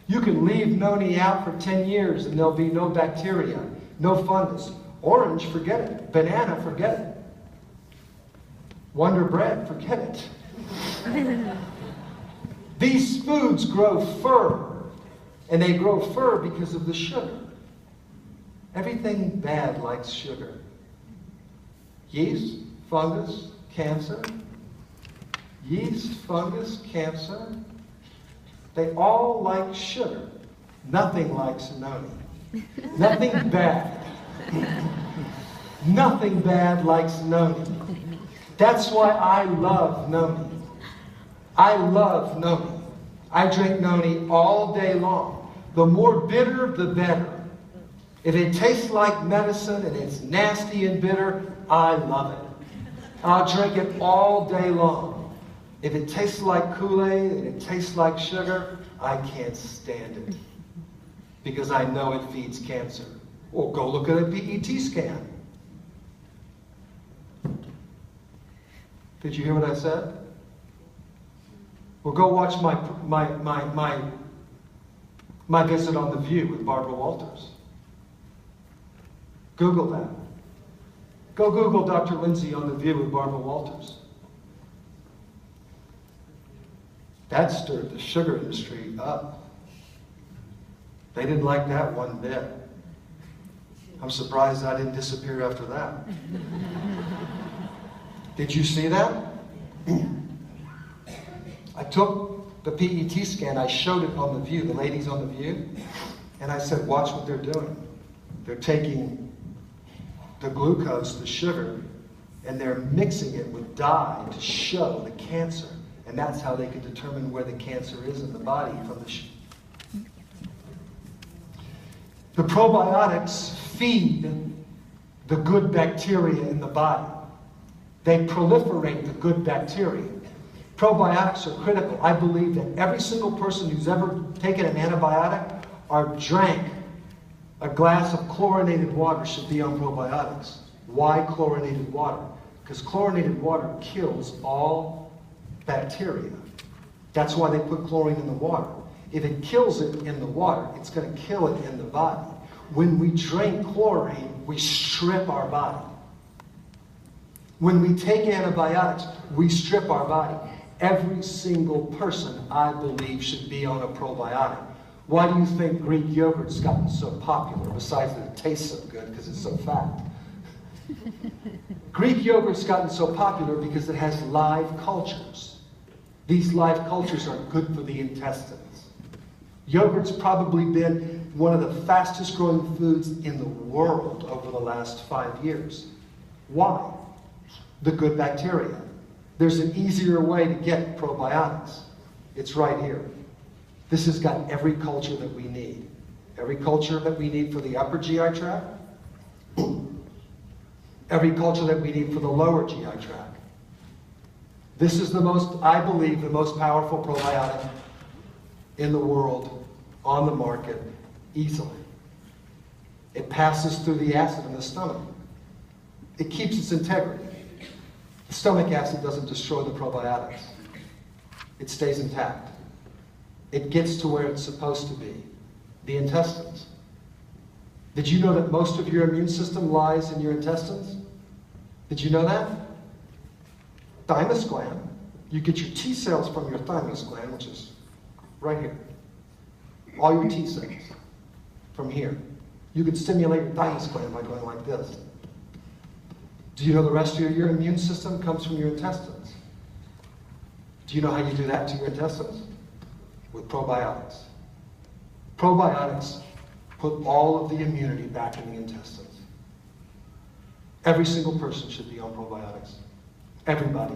You can leave noni out for 10 years and there'll be no bacteria, no fungus. Orange, forget it. Banana, forget it. Wonder Bread, forget it. These foods grow fur, and they grow fur because of the sugar. Everything bad likes sugar. Yeast, fungus, cancer. Yeast, fungus, cancer. They all like sugar. Nothing likes noni. Nothing bad. Nothing bad likes noni. That's why I love noni. I love noni. I drink noni all day long. The more bitter, the better. If it tastes like medicine and it's nasty and bitter, I love it. I'll drink it all day long. If it tastes like Kool-Aid and it tastes like sugar, I can't stand it. Because I know it feeds cancer. Or go look at a PET scan. Did you hear what I said? Or go watch my visit on The View with Barbara Walters. Google that. Go Google Dr. Lindsay on The View with Barbara Walters. That stirred the sugar industry up. They didn't like that one bit. I'm surprised I didn't disappear after that. Did you see that? I took the PET scan, I showed it on The View, the ladies on The View, and I said, watch what they're doing. They're taking the glucose, the sugar, and they're mixing it with dye to show the cancer. And that's how they can determine where the cancer is in the body from the The probiotics feed the good bacteria in the body. They proliferate the good bacteria. Probiotics are critical. I believe that every single person who's ever taken an antibiotic or drank a glass of chlorinated water should be on probiotics. Why chlorinated water? Because chlorinated water kills all bacteria. That's why they put chlorine in the water. If it kills it in the water, it's going to kill it in the body. When we drink chlorine, we strip our body. When we take antibiotics, we strip our body. Every single person, I believe, should be on a probiotic. Why do you think Greek yogurt's gotten so popular, besides that it tastes so good because it's so fat? Greek yogurt's gotten so popular because it has live cultures. These live cultures are good for the intestines. Yogurt's probably been one of the fastest growing foods in the world over the last 5 years. Why? The good bacteria. There's an easier way to get probiotics. It's right here. This has got every culture that we need. Every culture that we need for the upper GI tract. Every culture that we need for the lower GI tract. This is the most, I believe, the most powerful probiotic in the world, on the market, easily. It passes through the acid in the stomach. It keeps its integrity. The stomach acid doesn't destroy the probiotics. It stays intact. It gets to where it's supposed to be, the intestines. Did you know that most of your immune system lies in your intestines? Did you know that? Thymus gland. You get your T cells from your thymus gland, which is right here. All your T cells from here. You can stimulate your thymus gland by going like this. Do you know the rest of your immune system comes from your intestines? Do you know how you do that to your intestines? With probiotics. Probiotics put all of the immunity back in the intestines. Every single person should be on probiotics. Everybody.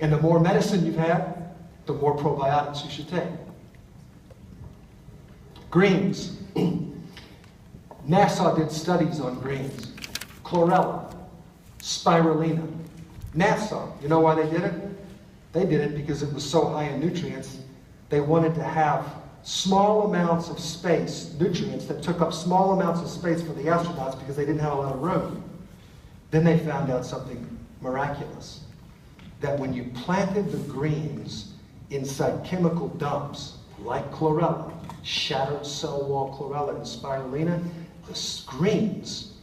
And the more medicine you've had, the more probiotics you should take. Greens. NASA did studies on greens. Chlorella, spirulina. NASA, you know why they did it? They did it because it was so high in nutrients. They wanted to have small amounts of space, nutrients that took up small amounts of space for the astronauts because they didn't have a lot of room. Then they found out something miraculous. That when you planted the greens inside chemical dumps, like chlorella, shattered cell wall chlorella and spirulina, the greens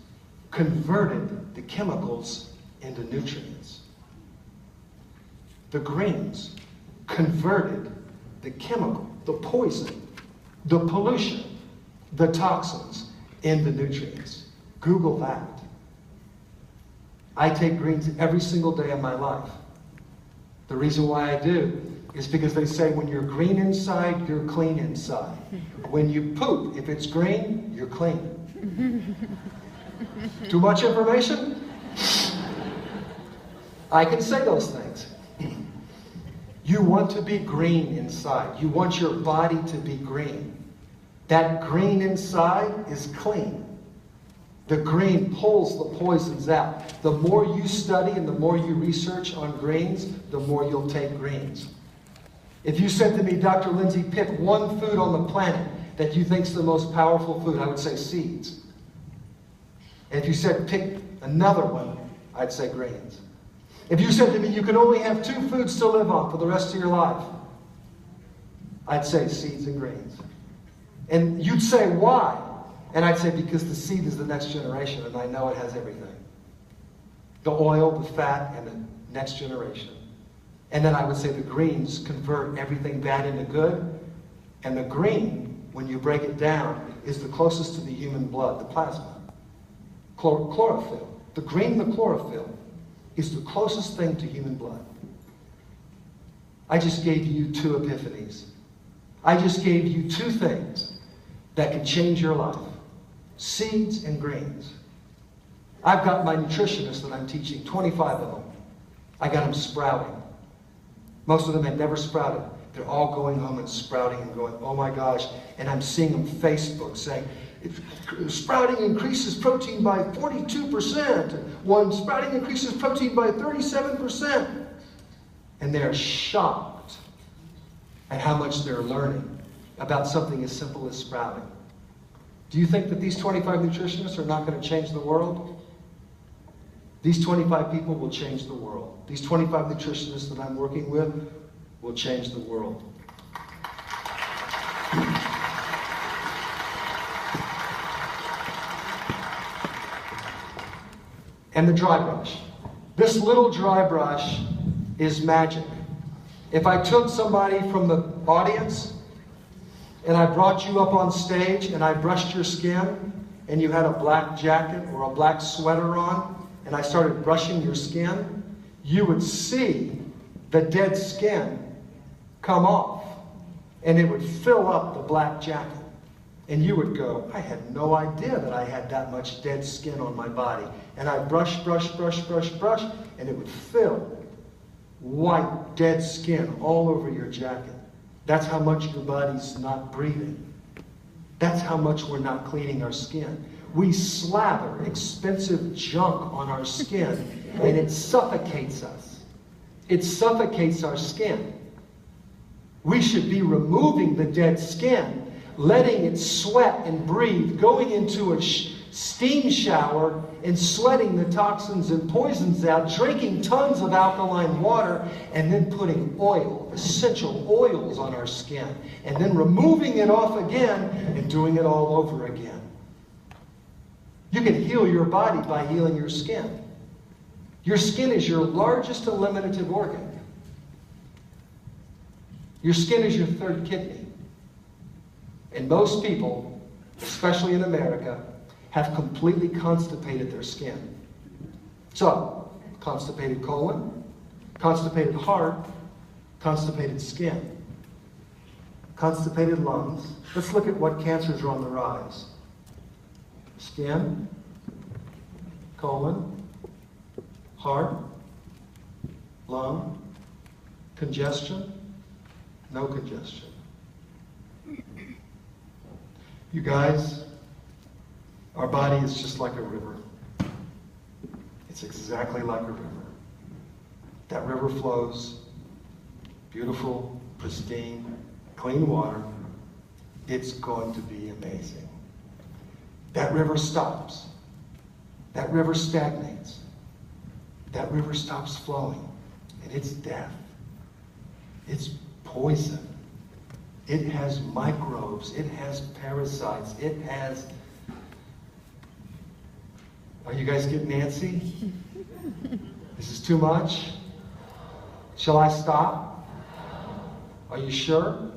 converted the chemicals into nutrients. The greens converted the chemical, the poison, the pollution, the toxins into nutrients. Google that. I take greens every single day of my life. The reason why I do is because they say when you're green inside, you're clean inside. When you poop, if it's green, you're clean. Too much information? I can say those things. You want to be green inside. You want your body to be green. That green inside is clean. The green pulls the poisons out. The more you study and the more you research on greens, the more you'll take greens. If you said to me, Dr. Lindsay, pick one food on the planet that you think is the most powerful food, I would say seeds. And if you said pick another one, I'd say greens. If you said to me, you can only have 2 foods to live on for the rest of your life, I'd say seeds and grains. And you'd say, why? And I'd say, because the seed is the next generation, and I know it has everything. The oil, the fat, and the next generation. And then I would say the greens convert everything bad into good. And the green, when you break it down, is the closest to the human blood, the plasma. Chlorophyll. The green, the chlorophyll, is the closest thing to human blood. I just gave you 2 epiphanies. I just gave you 2 things that can change your life. Seeds and greens. I've got my nutritionists that I'm teaching, 25 of them. I got them sprouting. Most of them had never sprouted. They're all going home and sprouting and going, oh my gosh. And I'm seeing them Facebook saying, sprouting increases protein by 42%. One sprouting increases protein by 37%. And they're shocked at how much they're learning about something as simple as sprouting. Do you think that these 25 nutritionists are not going to change the world? These 25 people will change the world. These 25 nutritionists that I'm working with will change the world. And the dry brush. This little dry brush is magic. If I took somebody from the audience and I brought you up on stage and I brushed your skin and you had a black jacket or a black sweater on and I started brushing your skin, you would see the dead skin come off and it would fill up the black jacket. And you would go, I had no idea that I had that much dead skin on my body. And I brush, and it would fill white, dead skin all over your jacket. That's how much your body's not breathing. That's how much we're not cleaning our skin. We slather expensive junk on our skin, and it suffocates us. It suffocates our skin. We should be removing the dead skin, letting it sweat and breathe, going into a steam shower and sweating the toxins and poisons out, drinking tons of alkaline water, and then putting oil, essential oils on our skin, and then removing it off again and doing it all over again. You can heal your body by healing your skin. Your skin is your largest eliminative organ. Your skin is your 3rd kidney. And most people, especially in America, have completely constipated their skin. So, constipated colon, constipated heart, constipated skin, constipated lungs. Let's look at what cancers are on the rise. Skin, colon, heart, lung, congestion, no congestion. You guys, our body is just like a river. It's exactly like a river. That river flows, beautiful, pristine, clean water. It's going to be amazing. That river stops. That river stagnates. That river stops flowing. And it's death. It's poison. It has microbes. It has parasites. It has... Are you guys getting antsy? This is too much? Shall I stop? Are you sure?